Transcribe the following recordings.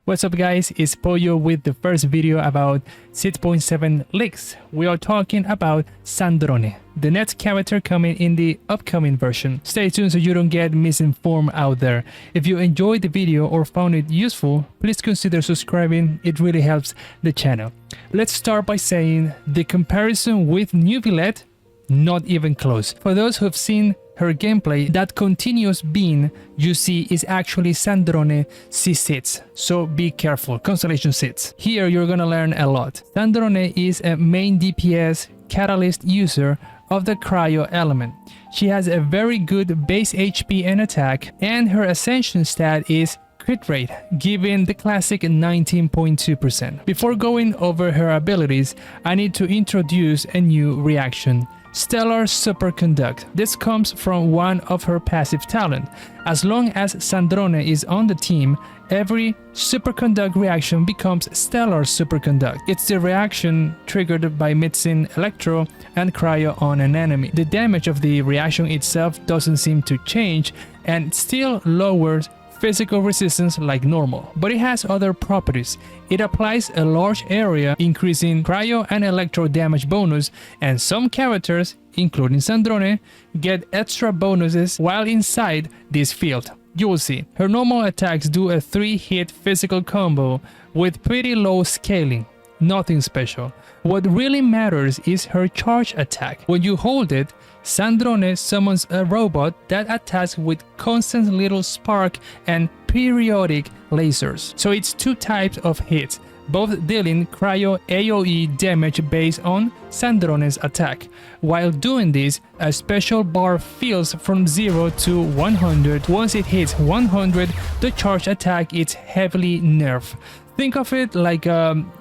What's up guys, it's Pollo with the first video about 6.7 leaks. We are talking about Sandrone, the next character coming in the upcoming version. Stay tuned so you don't get misinformed out there. If you enjoyed the video or found it useful, please consider subscribing, it really helps the channel. Let's start by saying the comparison with New Villette, not even close. For those who've seen her gameplay, that continuous beam you see is actually Sandrone C6, so be careful, Constellation 6. Here you're gonna learn a lot. Sandrone is a main DPS catalyst user of the cryo element. She has a very good base HP and attack, and her ascension stat is crit rate, giving the classic 19.2%. Before going over her abilities, I need to introduce a new reaction. Stellar Superconduct. This comes from one of her passive talent. As long as Sandrone is on the team, every Superconduct reaction becomes Stellar Superconduct. It's the reaction triggered by mixing Electro and Cryo on an enemy. The damage of the reaction itself doesn't seem to change and still lowers physical resistance like normal, but it has other properties. It applies a large area, increasing cryo and electro damage bonus, and some characters, including Sandrone, get extra bonuses while inside this field. You will see. Her normal attacks do a 3-hit physical combo with pretty low scaling. Nothing special. What really matters is her charge attack. When you hold it, Sandrone summons a robot that attacks with constant little spark and periodic lasers. So it's two types of hits, both dealing cryo AoE damage based on Sandrone's attack. While doing this, a special bar fills from 0 to 100. Once it hits 100, the charge attack is heavily nerfed. Think of it like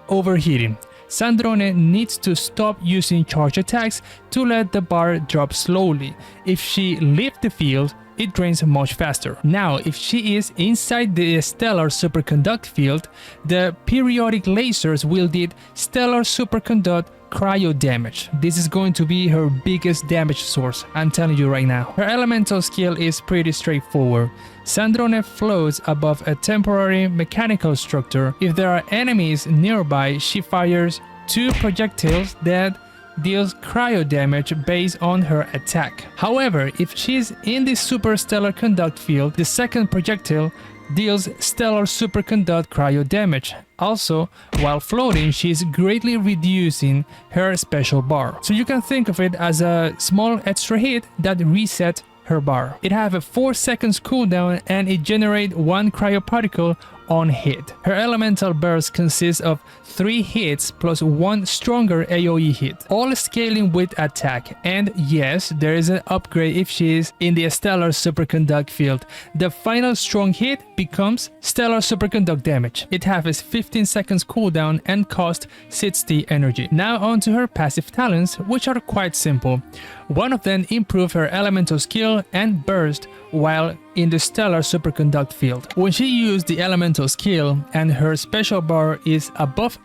overheating. Sandrone needs to stop using charge attacks to let the bar drop slowly. If she leaves the field, it drains much faster. Now, if she is inside the Stellar Superconduct field, the periodic lasers will deal Stellar Superconduct cryo damage. This is going to be her biggest damage source, I'm telling you right now. Her elemental skill is pretty straightforward. Sandrone floats above a temporary mechanical structure. If there are enemies nearby, she fires 2 projectiles that deals cryo damage based on her attack. However, if she's in the superstellar conduct field, the second projectile deals stellar superconduct cryo damage. Also, while floating, she's greatly reducing her special bar. So you can think of it as a small extra hit that resets her bar. It have a 4 seconds cooldown and it generates 1 cryo particle on hit. Her elemental burst consists of 3 hits plus 1 stronger AoE hit, all scaling with attack. And yes, there is an upgrade if she is in the stellar superconduct field. The final strong hit becomes stellar superconduct damage. It has 15 seconds cooldown and cost 60 energy. Now on to her passive talents, which are quite simple. One of them improves her elemental skill and burst while in the stellar superconduct field. When she used the elemental skill and her special bar is above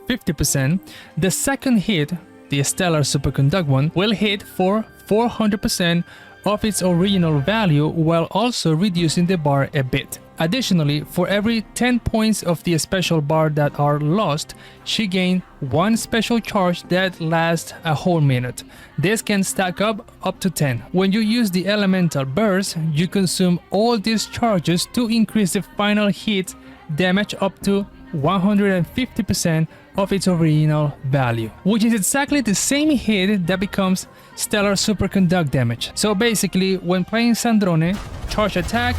50%, the second hit, the stellar superconduct one, will hit for 400% of its original value while also reducing the bar a bit. Additionally, for every 10 points of the special bar that are lost, she gains 1 special charge that lasts a whole minute. This can stack up to 10. When you use the elemental burst, you consume all these charges to increase the final hit damage up to 150% of its original value, which is exactly the same hit that becomes stellar superconduct damage. So basically, when playing Sandrone, charge attack,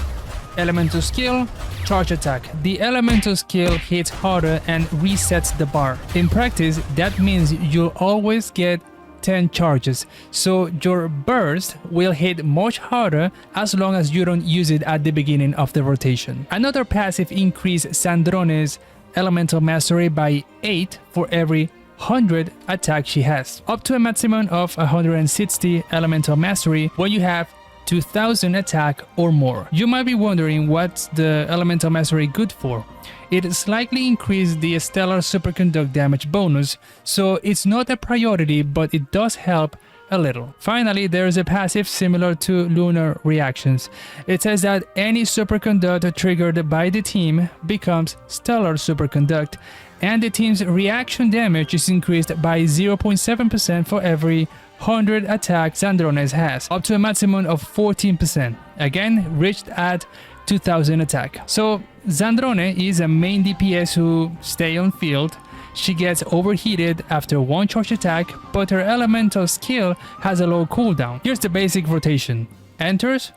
elemental skill, charge attack. The elemental skill hits harder and resets the bar. In practice, that means you'll always get 10 charges, so your burst will hit much harder as long as you don't use it at the beginning of the rotation. Another passive increases Sandrone's elemental mastery by 8 for every 100 attack she has, up to a maximum of 160 elemental mastery when you have 2000 attack or more. You might be wondering what's the elemental mastery good for. It slightly increased the stellar superconduct damage bonus, so it's not a priority, but it does help a little. Finally, there is a passive similar to lunar reactions. It says that any superconduct triggered by the team becomes stellar superconduct, and the team's reaction damage is increased by 0.7% for every 100 attack Sandrone has, up to a maximum of 14%, again reached at 2000 attack. So Sandrone is a main DPS who stay on field. She gets overheated after one charge attack, but her elemental skill has a low cooldown. Here's the basic rotation: enters,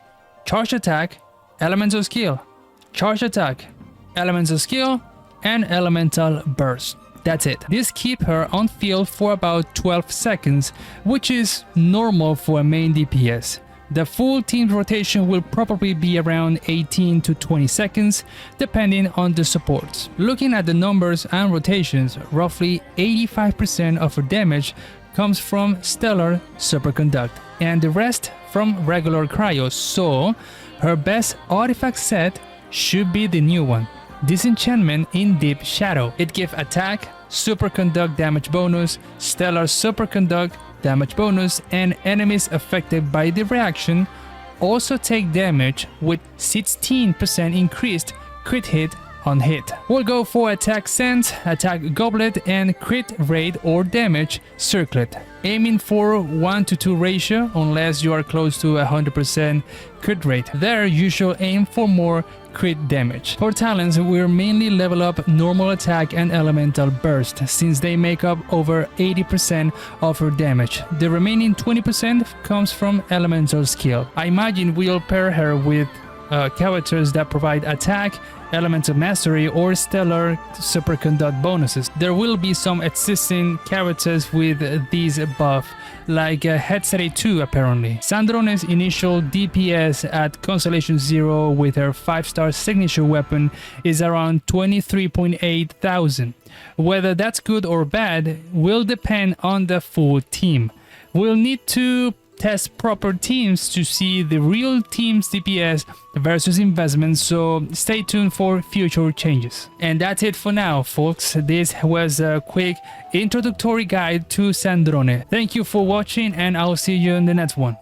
charge attack, elemental skill, charge attack, elemental skill, and elemental burst. That's it. This keeps her on field for about 12 seconds, which is normal for a main DPS. The full team's rotation will probably be around 18 to 20 seconds, depending on the supports. Looking at the numbers and rotations, roughly 85% of her damage comes from stellar superconduct, and the rest from regular cryo, so her best artifact set should be the new one, Disenchantment in Deep Shadow. It gives attack, superconduct damage bonus, stellar superconduct damage bonus, and enemies affected by the reaction also take damage with 16% increased crit hit on hit. We'll go for attack sense, attack goblet, and crit rate or damage circlet, aiming for 1 to 2 ratio unless you are close to 100% crit rate. There you should aim for more crit damage. For talents, we'll mainly level up normal attack and elemental burst, since they make up over 80% of her damage. The remaining 20% comes from elemental skill. I imagine we'll pair her with characters that provide attack, elemental mastery, or stellar superconduct bonuses. There will be some existing characters with these buff, like Headsay 2 apparently. Sandrone's initial DPS at Constellation 0 with her 5-star signature weapon is around 23.8 thousand. Whether that's good or bad will depend on the full team. We'll need to test proper teams to see the real team's DPS versus investment, so stay tuned for future changes. And that's it for now, folks. This was a quick introductory guide to Sandrone. Thank you for watching, and I'll see you in the next one.